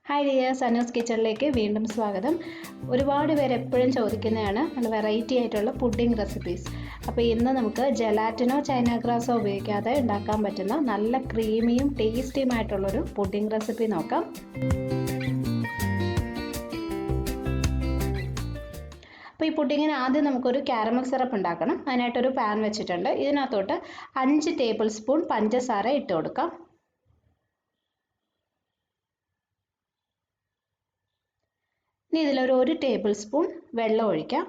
Hi dears, Anu's കിച്ചണിലേക്ക് വീണ്ടും സ്വാഗതം. ഒരുപാട് പേര് എപ്പോഴും ചോദിക്കുന്നതാണ് നല്ല വെറൈറ്റി ആയിട്ടുള്ള പുഡിംഗ് റെസിപ്പീസ്. അപ്പോൾ ഇന്ന് നമുക്ക് ജെലാറ്റിനോ ചൈന ഗ്രാസോ ഉപയോഗിക്കാതെ ഉണ്ടാക്കാൻ പറ്റുന്ന നല്ല ക്രീമിയും ടേസ്റ്റിയുമായിട്ടുള്ളൊരു പുഡിംഗ് റെസിപ്പി നോക്കാം. അപ്പോൾ ഈ പുഡിങ്ങിന് ആദ്യം നമുക്കൊരു കാരമൽ സിറപ്പ് ഉണ്ടാക്കണം. അതിനായിട്ടൊരു പാൻ വെച്ചിട്ടുണ്ട്. ഇതിനകത്തോട്ട് 5 ടേബിൾ സ്പൂൺ പഞ്ചസാര ഇട്ട് കൊടുക്കാം. ഇനി ഇതിലൊരു 1 ടേബിൾ സ്പൂൺ വെള്ളം ഒഴിക്കാം.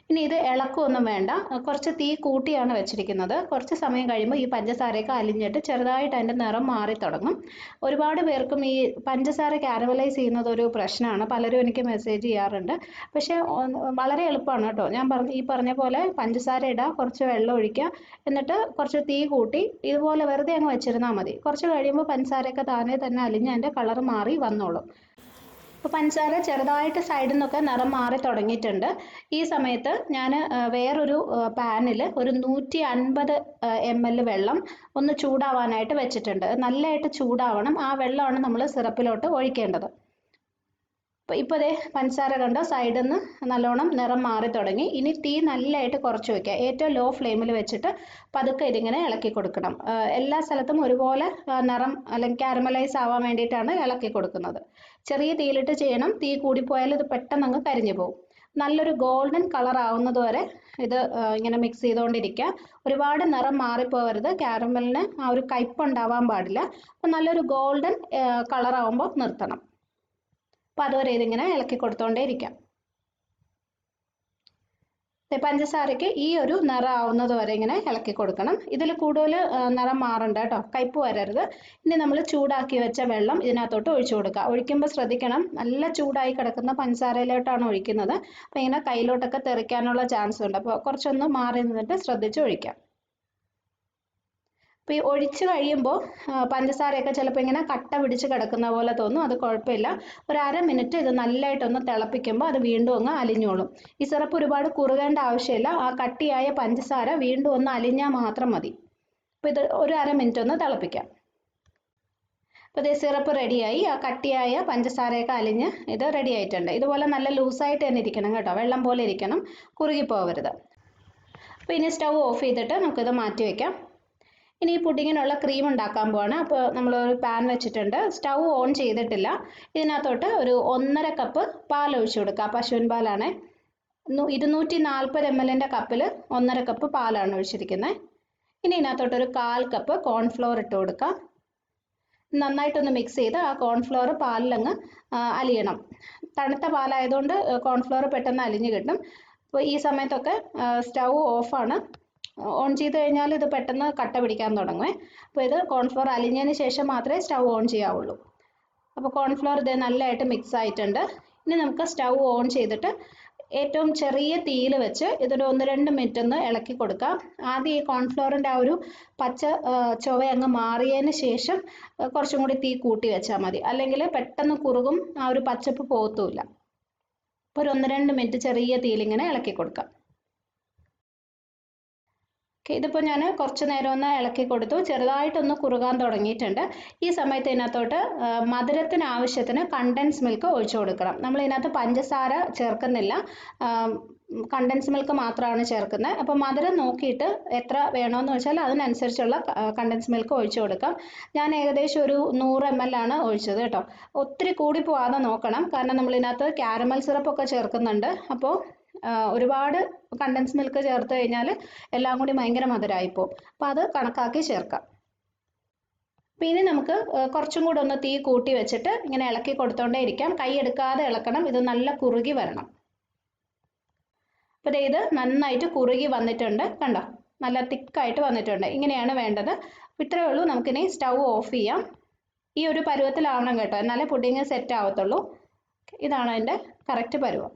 ഇനി ഇത് ഇളക്കൊന്നും വേണ്ട, കുറച്ച് തീ കൂട്ടിയാണ് വെച്ചിരിക്കുന്നത്. കുറച്ച് സമയം കഴിയുമ്പോൾ ഈ പഞ്ചസാരയൊക്കെ അലിഞ്ഞിട്ട് ചെറുതായിട്ട് അതിൻ്റെ നിറം മാറി തുടങ്ങും. ഒരുപാട് പേർക്കും ഈ പഞ്ചസാര കാരമലൈസ് ചെയ്യുന്നത് ഒരു പ്രശ്നമാണ്. പലരും എനിക്ക് മെസ്സേജ് ചെയ്യാറുണ്ട്. പക്ഷേ വളരെ എളുപ്പമാണ് കേട്ടോ. ഞാൻ പറഞ്ഞ പോലെ പഞ്ചസാര ഇടുക, കുറച്ച് വെള്ളം ഒഴിക്കുക, എന്നിട്ട് കുറച്ച് തീ കൂട്ടി ഇതുപോലെ വെറുതെ അങ്ങ് വെച്ചിരുന്നാൽ മതി. കുറച്ച് കഴിയുമ്പോൾ പഞ്ചസാരയൊക്കെ താനേ തന്നെ അലിഞ്ഞ് അതിൻ്റെ കളർ മാറി വന്നോളും. ഇപ്പോൾ പഞ്ചസാര ചെറുതായിട്ട് സൈഡിൽ നിന്നൊക്കെ നിറം മാറി തുടങ്ങിയിട്ടുണ്ട്. ഈ സമയത്ത് ഞാൻ വേറൊരു പാനിൽ ഒരു 150 ml വെള്ളം ഒന്ന് ചൂടാവാനായിട്ട് വെച്ചിട്ടുണ്ട്. നല്ലതായിട്ട് ചൂടാവണം. ആ വെള്ളമാണ് നമ്മൾ സിറപ്പിലോട്ട് ഒഴിക്കേണ്ടത്. ഇപ്പോൾ ദേ പഞ്ചസാര കണ്ടോ സൈഡിൽ നിന്ന് നല്ലോണം നിറം മാറി തുടങ്ങി. ഇനി തീ നല്ലതായിട്ട് കുറച്ച് വയ്ക്കുക. ഏറ്റവും ലോ ഫ്ലെയിമിൽ വെച്ചിട്ട് പതുക്കെ ഇതിങ്ങനെ ഇളക്കി കൊടുക്കണം. എല്ലാ സ്ഥലത്തും ഒരുപോലെ നിറം അല്ലെങ്കിൽ കാരമലൈസ് ആവാൻ വേണ്ടിയിട്ടാണ് ഇളക്കി കൊടുക്കുന്നത്. ചെറിയ തീയിലിട്ട് ചെയ്യണം. തീ കൂടിപ്പോയാൽ ഇത് പെട്ടെന്ന് അങ്ങ് കരിഞ്ഞു പോകും. നല്ലൊരു ഗോൾഡൻ കളർ ആവുന്നത് വരെ ഇത് ഇങ്ങനെ മിക്സ് ചെയ്തുകൊണ്ടിരിക്കുക. ഒരുപാട് നിറം മാറിപ്പോവരുത്. കാരമലിന് ആ ഒരു കയ്പ്പ് ഉണ്ടാവാൻ പാടില്ല. അപ്പം നല്ലൊരു ഗോൾഡൻ കളർ ആവുമ്പോൾ നിർത്തണം. അപ്പോൾ അതുവരെ ഇതിങ്ങനെ ഇളക്കി കൊടുത്തോണ്ടേ ഇരിക്കാം. പഞ്ചസാരയ്ക്ക് ഈ ഒരു നിറം ആവുന്നത് വരെ ഇങ്ങനെ ഇളക്കി കൊടുക്കണം. ഇതിൽ കൂടുതൽ നിറം മാറണ്ട കേട്ടോ, കയ്പ്പ് വരരുത്. ഇനി നമ്മൾ ചൂടാക്കി വെച്ച വെള്ളം ഇതിനകത്തോട്ട് ഒഴിച്ചു കൊടുക്കുക. ഒഴിക്കുമ്പോൾ ശ്രദ്ധിക്കണം, നല്ല ചൂടായി കിടക്കുന്ന പഞ്ചസാരയിലോട്ടാണ് ഒഴിക്കുന്നത്. അപ്പോൾ ഇങ്ങനെ കയ്യിലോട്ടൊക്കെ തെറിക്കാനുള്ള ചാൻസ് ഉണ്ട്. അപ്പോൾ കുറച്ചൊന്ന് മാറി നിന്നിട്ട് ശ്രദ്ധിച്ച് ഒഴിക്കാം. അപ്പോൾ ഈ ഒഴിച്ച് കഴിയുമ്പോൾ പഞ്ചസാരയൊക്കെ ചിലപ്പോൾ ഇങ്ങനെ കട്ട പിടിച്ച് കിടക്കുന്ന പോലെ തോന്നും. അത് കുഴപ്പമില്ല. ഒരു 1/2 മിനിറ്റ് ഇത് നല്ലതായിട്ടൊന്ന് തിളപ്പിക്കുമ്പോൾ അത് വീണ്ടും ഒന്ന് അലിഞ്ഞോളും. ഈ സിറപ്പ് ഒരുപാട് കുറുകേണ്ട ആവശ്യമില്ല. ആ കട്ടിയായ പഞ്ചസാര വീണ്ടും ഒന്ന് അലിഞ്ഞാൽ മാത്രം മതി. അപ്പോൾ ഇത് ഒരു 1/2 മിനിറ്റ് ഒന്ന് തിളപ്പിക്കാം. അപ്പോൾ ഇത് സിറപ്പ് റെഡിയായി. ആ കട്ടിയായ പഞ്ചസാരയൊക്കെ അലിഞ്ഞ് ഇത് റെഡി ആയിട്ടുണ്ട്. ഇതുപോലെ നല്ല ലൂസായിട്ട് തന്നെ ഇരിക്കണം കേട്ടോ, വെള്ളം പോലെ ഇരിക്കണം, കുറുകി പോകരുത്. അപ്പോൾ ഇനി സ്റ്റൗ ഓഫ് ചെയ്തിട്ട് നമുക്കിത് മാറ്റി വയ്ക്കാം. ഇനി ഈ പുഡിങ്ങിനുള്ള ക്രീം ഉണ്ടാക്കാൻ പോവാണ്. അപ്പോൾ നമ്മളൊരു പാൻ വെച്ചിട്ടുണ്ട്. സ്റ്റൗ ഓൺ ചെയ്തിട്ടില്ല. ഇതിനകത്തോട്ട് ഒരു 1.5 കപ്പ് പാൽ ഒഴിച്ചു കൊടുക്കുക. പശുവിൻ പാലാണ്. 240 ml കപ്പിൽ 1.5 കപ്പ് പാലാണ് ഒഴിച്ചിരിക്കുന്നത്. ഇനി ഇതിനകത്തോട്ടൊരു 1/4 കപ്പ് കോൺഫ്ലോർ ഇട്ട് കൊടുക്കുക. നന്നായിട്ടൊന്ന് മിക്സ് ചെയ്ത് ആ കോൺഫ്ലോർ പാലിലങ്ങ് അലിയണം. തണുത്ത പാലായതുകൊണ്ട് കോൺഫ്ലോർ പെട്ടെന്ന് അലിഞ്ഞ് കിട്ടും. അപ്പോൾ ഈ സമയത്തൊക്കെ സ്റ്റൗ ഓഫാണ്. ഓൺ ചെയ്ത് കഴിഞ്ഞാൽ ഇത് പെട്ടെന്ന് കട്ട പിടിക്കാൻ തുടങ്ങുമേ. അപ്പോൾ ഇത് കോൺഫ്ലോർ അലിഞ്ഞതിന് ശേഷം മാത്രമേ സ്റ്റൗ ഓൺ ചെയ്യാവുള്ളൂ. അപ്പോൾ കോൺഫ്ലോർ ഇത് നല്ലതായിട്ട് മിക്സ് ആയിട്ടുണ്ട്. ഇനി നമുക്ക് സ്റ്റൗ ഓൺ ചെയ്തിട്ട് ഏറ്റവും ചെറിയ തീയിൽ വെച്ച് ഇതൊരു 1-2 മിനിറ്റ് ഒന്ന് ഇളക്കി കൊടുക്കാം. ആദ്യം ഈ കോൺഫ്ലോറിൻ്റെ ആ ഒരു പച്ച ചുവ അങ്ങ് മാറിയതിന് ശേഷം കുറച്ചും കൂടി തീ കൂട്ടി വെച്ചാൽ മതി. അല്ലെങ്കിൽ പെട്ടെന്ന് കുറുകും, ആ ഒരു പച്ചപ്പ് പോകത്തുമില്ല. അപ്പോൾ ഒരു 1-2 മിനിറ്റ് ചെറിയ തീയിലിങ്ങനെ ഇളക്കി കൊടുക്കാം. ഇതിപ്പോൾ ഞാൻ കുറച്ച് നേരം ഒന്ന് ഇളക്കി കൊടുത്തു. ചെറുതായിട്ടൊന്ന് കുറുകാൻ തുടങ്ങിയിട്ടുണ്ട്. ഈ സമയത്ത് ഇതിനകത്തോട്ട് മധുരത്തിന് ആവശ്യത്തിന് കണ്ടൻസ് മിൽക്ക് ഒഴിച്ചു കൊടുക്കണം. നമ്മൾ ഇതിനകത്ത് പഞ്ചസാര ചേർക്കുന്നില്ല, കണ്ടൻസ് മിൽക്ക് മാത്രമാണ് ചേർക്കുന്നത്. അപ്പോൾ മധുരം നോക്കിയിട്ട് എത്ര വേണമെന്ന് വെച്ചാൽ അതിനനുസരിച്ചുള്ള കണ്ടൻസ് മിൽക്ക് ഒഴിച്ചു കൊടുക്കാം. ഞാൻ ഏകദേശം ഒരു 100 ml ആണ് ഒഴിച്ചത് കേട്ടോ. ഒത്തിരി കൂടി പോവാതെ നോക്കണം, കാരണം നമ്മൾ ഇതിനകത്ത് കാരമൽ സിറപ്പൊക്കെ ചേർക്കുന്നുണ്ട്. അപ്പോൾ ഒരുപാട് കണ്ടൻസ് മിൽക്ക് ചേർത്ത് കഴിഞ്ഞാൽ എല്ലാം കൂടി ഭയങ്കര മധുരമായിപ്പോവും. അപ്പോൾ അത് കണക്കാക്കി ചേർക്കാം. പിന്നെ നമുക്ക് കുറച്ചും കൂടെ ഒന്ന് തീ കൂട്ടി വെച്ചിട്ട് ഇങ്ങനെ ഇളക്കി കൊടുത്തോണ്ടേ ഇരിക്കാം. കൈ എടുക്കാതെ ഇളക്കണം. ഇത് നല്ല കുറുകി വരണം. അപ്പോൾ ഇത് നന്നായിട്ട് കുറുകി വന്നിട്ടുണ്ട്. കണ്ടോ, നല്ല തിക്കായിട്ട് വന്നിട്ടുണ്ട്. ഇങ്ങനെയാണ് വേണ്ടത്. ഇത്രയേ ഉള്ളൂ. നമുക്കിനി സ്റ്റൗ ഓഫ് ചെയ്യാം. ഈ ഒരു പരുവത്തിലാവണം കേട്ടോ, എന്നാലേ പുഡിങ് സെറ്റ് ആവത്തുള്ളൂ. ഇതാണ് അതിൻ്റെ കറക്റ്റ് പരുവം.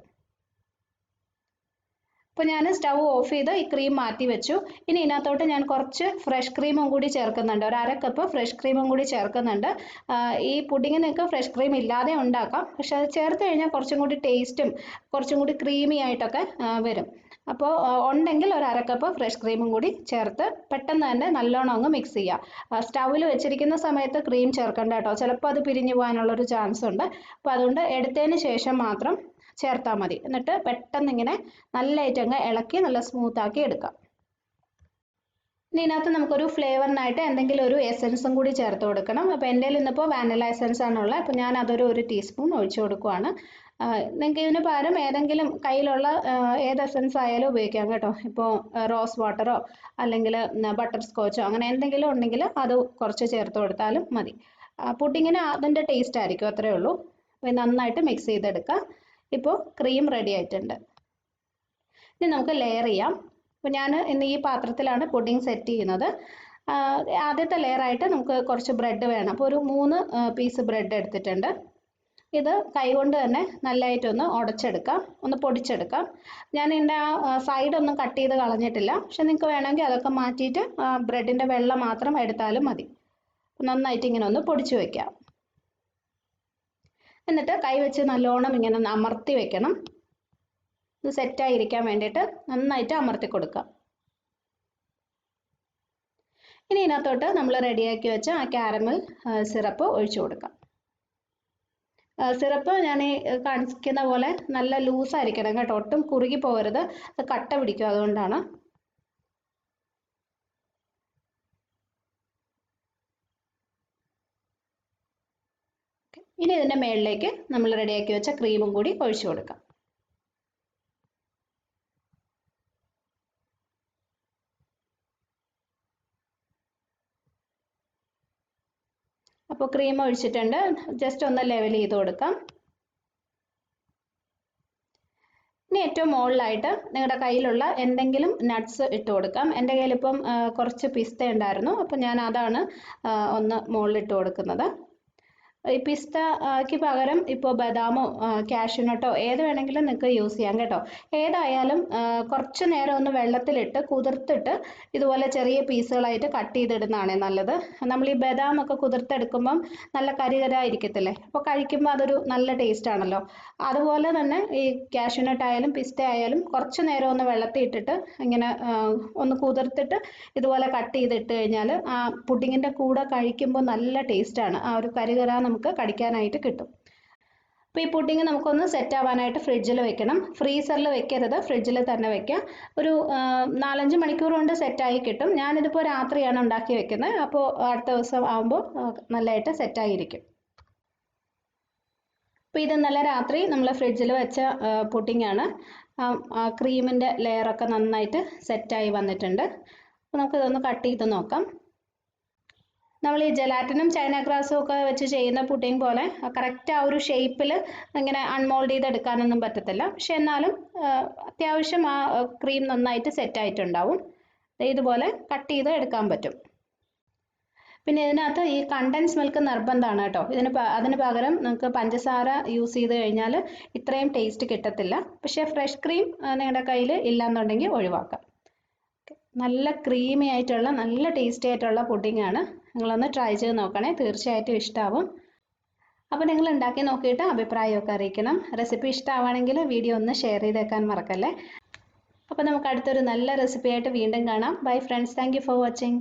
അപ്പോൾ ഞാൻ സ്റ്റൗ ഓഫ് ചെയ്ത് ഈ ക്രീം മാറ്റി വെച്ചു. ഇനി ഇതിനകത്തോട്ട് ഞാൻ കുറച്ച് ഫ്രഷ് ക്രീമും കൂടി ചേർക്കുന്നുണ്ട്. ഒരു 1/2 കപ്പ് ഫ്രഷ് ക്രീമും കൂടി ചേർക്കുന്നുണ്ട്. ഈ പുഡിങ് നിങ്ങൾക്ക് ഫ്രഷ് ക്രീം ഇല്ലാതെ ഉണ്ടാക്കാം, പക്ഷെ അത് ചേർത്ത് കഴിഞ്ഞാൽ കുറച്ചും കൂടി ടേസ്റ്റും കുറച്ചും കൂടി ക്രീമി ആയിട്ടൊക്കെ വരും. അപ്പോൾ ഉണ്ടെങ്കിൽ ഒരു അര കപ്പ് ഫ്രഷ് ക്രീമും കൂടി ചേർത്ത് പെട്ടെന്ന് തന്നെ നല്ലോണം അങ്ങ് മിക്സ് ചെയ്യുക. സ്റ്റൗവിൽ വെച്ചിരിക്കുന്ന സമയത്ത് ക്രീം ചേർക്കണ്ട കേട്ടോ, ചിലപ്പോൾ അത് പിരിഞ്ഞു പോകാനുള്ളൊരു ചാൻസ് ഉണ്ട്. അപ്പോൾ അതുകൊണ്ട് എടുത്തതിന് ശേഷം മാത്രം ചേർത്താൽ മതി. എന്നിട്ട് പെട്ടെന്ന് ഇങ്ങനെ നല്ലതായിട്ട് അങ്ങ് ഇളക്കി നല്ല സ്മൂത്താക്കി എടുക്കാം. ഇനി ഇതിനകത്ത് നമുക്കൊരു ഫ്ലേവറിനായിട്ട് എന്തെങ്കിലും ഒരു എസൻസും കൂടി ചേർത്ത് കൊടുക്കണം. അപ്പോൾ എൻ്റെ കയ്യിൽ ഇന്നിപ്പോൾ വാനില എസൻസ് ആണുള്ളത്. അപ്പോൾ ഞാൻ അതൊരു 1 ടീസ്പൂൺ ഒഴിച്ചു കൊടുക്കുവാണ്. നിങ്ങൾക്ക് ഇതിന് പകരം ഏതെങ്കിലും കയ്യിലുള്ള ഏത് എസൻസ് ആയാലും ഉപയോഗിക്കാം കേട്ടോ. ഇപ്പോൾ റോസ് വാട്ടറോ അല്ലെങ്കിൽ ബട്ടർ സ്കോച്ചോ അങ്ങനെ എന്തെങ്കിലും ഉണ്ടെങ്കിൽ അത് കുറച്ച് ചേർത്ത് കൊടുത്താലും മതി. പുഡിങ്ങിന് അതിൻ്റെ ടേസ്റ്റ് ആയിരിക്കും, അത്രയേ ഉള്ളൂ. അപ്പോൾ നന്നായിട്ട് മിക്സ് ചെയ്തെടുക്കാം. ഇപ്പോൾ ക്രീം റെഡി ആയിട്ടുണ്ട്. ഇനി നമുക്ക് ലെയർ ചെയ്യാം. അപ്പോൾ ഞാൻ ഇന്ന് ഈ പാത്രത്തിലാണ് പുഡിംഗ് സെറ്റ് ചെയ്യുന്നത്. ആദ്യത്തെ ലെയറായിട്ട് നമുക്ക് കുറച്ച് ബ്രെഡ് വേണം. അപ്പോൾ ഒരു 3 പീസ് ബ്രെഡ് എടുത്തിട്ടുണ്ട്. ഇത് കൈകൊണ്ട് തന്നെ നല്ലതായിട്ടൊന്ന് ഉടച്ചെടുക്കാം, ഒന്ന് പൊടിച്ചെടുക്കാം. ഞാൻ ഇതിൻ്റെ സൈഡൊന്നും കട്ട് ചെയ്ത് കളഞ്ഞിട്ടില്ല. പക്ഷെ നിങ്ങൾക്ക് വേണമെങ്കിൽ അതൊക്കെ മാറ്റിയിട്ട് ബ്രെഡിൻ്റെ വെള്ള മാത്രം എടുത്താലും മതി. നന്നായിട്ട് ഇങ്ങനെ ഒന്ന് പൊടിച്ചു വയ്ക്കാം. എന്നിട്ട് കൈ വെച്ച് നല്ലോണം ഇങ്ങനെ ഒന്ന് അമർത്തി വെക്കണം. ഇത് സെറ്റായിരിക്കാൻ വേണ്ടിയിട്ട് നന്നായിട്ട് അമർത്തി കൊടുക്കാം. ഇനി ഇതിനകത്തോട്ട് നമ്മൾ റെഡിയാക്കി വെച്ച ആ കാരമൽ സിറപ്പ് ഒഴിച്ചു കൊടുക്കാം. സിറപ്പ് ഞാൻ കാണിക്കുന്ന പോലെ നല്ല ലൂസായിരിക്കണം കേട്ടോ, ഒട്ടും കുറുകി പോകരുത്, അത് കട്ട പിടിക്കും. അതുകൊണ്ടാണ്. ഇനി ഇതിൻ്റെ മുകളിലേക്ക് നമ്മൾ റെഡിയാക്കി വെച്ച ക്രീമും കൂടി ഒഴിച്ചു കൊടുക്കാം. അപ്പോൾ ക്രീം ഒഴിച്ചിട്ടുണ്ട്. ജസ്റ്റ് ഒന്ന് ലെവൽ ചെയ്ത് കൊടുക്കാം. ഇനി ഏറ്റവും മുകളിലായിട്ട് നിങ്ങളുടെ കയ്യിലുള്ള എന്തെങ്കിലും നട്ട്സ് ഇട്ട് കൊടുക്കാം. എൻ്റെ കയ്യിലിപ്പം കുറച്ച് പിസ്ത ഉണ്ടായിരുന്നു, അപ്പോൾ ഞാൻ അതാണ് ഒന്ന് മുകളിലിട്ട് കൊടുക്കുന്നത്. ഈ പിസ്തയ്ക്ക് പകരം ഇപ്പോൾ ബദാമോ കാഷ്യൂനട്ടോ ഏത് വേണമെങ്കിലും നിങ്ങൾക്ക് യൂസ് ചെയ്യാം കേട്ടോ. ഏതായാലും കുറച്ച് നേരം ഒന്ന് വെള്ളത്തിലിട്ട് കുതിർത്തിട്ട് ഇതുപോലെ ചെറിയ പീസുകളായിട്ട് കട്ട് ചെയ്തിടുന്നതാണ് നല്ലത്. നമ്മൾ ഈ ബദാമൊക്കെ കുതിർത്തെടുക്കുമ്പം നല്ല കരികരായിരിക്കത്തില്ലേ, അപ്പോൾ കഴിക്കുമ്പോൾ അതൊരു നല്ല ടേസ്റ്റ് ആണല്ലോ. അതുപോലെ തന്നെ ഈ കാഷ്യൂനട്ട് ആയാലും പിസ്ത ആയാലും കുറച്ച് നേരം ഒന്ന് വെള്ളത്തിൽ ഇട്ടിട്ട് ഇങ്ങനെ ഒന്ന് കുതിർത്തിട്ട് ഇതുപോലെ കട്ട് ചെയ്തിട്ട് കഴിഞ്ഞാൽ ആ പുഡിങ്ങിൻ്റെ കൂടെ കഴിക്കുമ്പോൾ നല്ല ടേസ്റ്റാണ്. ആ ഒരു കരികര നമുക്ക് കടിക്കാനായിട്ട് കിട്ടും. അപ്പോൾ ഈ പുഡിങ് നമുക്കൊന്ന് സെറ്റ് ആവാനായിട്ട് ഫ്രിഡ്ജിൽ വെക്കണം. ഫ്രീസറിൽ വെക്കരുത്, ഫ്രിഡ്ജിൽ തന്നെ വെക്കുക. ഒരു 4-5 മണിക്കൂർ കൊണ്ട് സെറ്റായി കിട്ടും. ഞാനിതിപ്പോൾ രാത്രിയാണ് ഉണ്ടാക്കി വെക്കുന്നത്. അപ്പോൾ അടുത്ത ദിവസം ആകുമ്പോൾ നല്ലതായിട്ട് സെറ്റായിരിക്കും. അപ്പോൾ ഇത് ഇന്നലെ രാത്രി നമ്മൾ ഫ്രിഡ്ജിൽ വെച്ച പുഡിങ്ങാണ്. ക്രീമിൻ്റെ ലെയറൊക്കെ നന്നായിട്ട് സെറ്റായി വന്നിട്ടുണ്ട്. അപ്പോൾ നമുക്കിതൊന്ന് കട്ട് ചെയ്ത് നോക്കാം. നമ്മൾ ഈ ജലാറ്റിനും ചൈന ഗ്രാസും ഒക്കെ വെച്ച് ചെയ്യുന്ന പുഡിംഗ് പോലെ കറക്റ്റ് ആ ഒരു ഷേപ്പിൽ ഇങ്ങനെ അൺമോൾഡ് ചെയ്തെടുക്കാനൊന്നും പറ്റത്തില്ല. പക്ഷെ എന്നാലും അത്യാവശ്യം ആ ക്രീം നന്നായിട്ട് സെറ്റായിട്ടുണ്ടാവും. ഇതുപോലെ കട്ട് ചെയ്ത് എടുക്കാൻ പറ്റും. പിന്നെ ഇതിനകത്ത് ഈ കണ്ടൻസ് മിൽക്ക് നിർബന്ധമാണ് കേട്ടോ. അതിന് പകരം നിങ്ങൾക്ക് പഞ്ചസാര യൂസ് ചെയ്ത് കഴിഞ്ഞാൽ ഇത്രയും ടേസ്റ്റ് കിട്ടത്തില്ല. പക്ഷേ ഫ്രഷ് ക്രീം നിങ്ങളുടെ കയ്യിൽ ഇല്ലയെന്നുണ്ടെങ്കിൽ ഒഴിവാക്കാം. നല്ല ക്രീമി ആയിട്ടുള്ള നല്ല ടേസ്റ്റി ആയിട്ടുള്ള പുഡിങ്ങാണ്. നിങ്ങളൊന്ന് ട്രൈ ചെയ്ത് നോക്കണേ, തീർച്ചയായിട്ടും ഇഷ്ടമാവും. അപ്പോൾ നിങ്ങൾ ഉണ്ടാക്കി നോക്കിയിട്ട് അഭിപ്രായമൊക്കെ അറിയിക്കണം. റെസിപ്പി ഇഷ്ടമാവുകയാണെങ്കിൽ വീഡിയോ ഒന്ന് ഷെയർ ചെയ്തേക്കാൻ മറക്കല്ലേ. അപ്പോൾ നമുക്ക് അടുത്തൊരു നല്ല റെസിപ്പി ആയിട്ട് വീണ്ടും കാണാം. Bye friends, thank you for watching.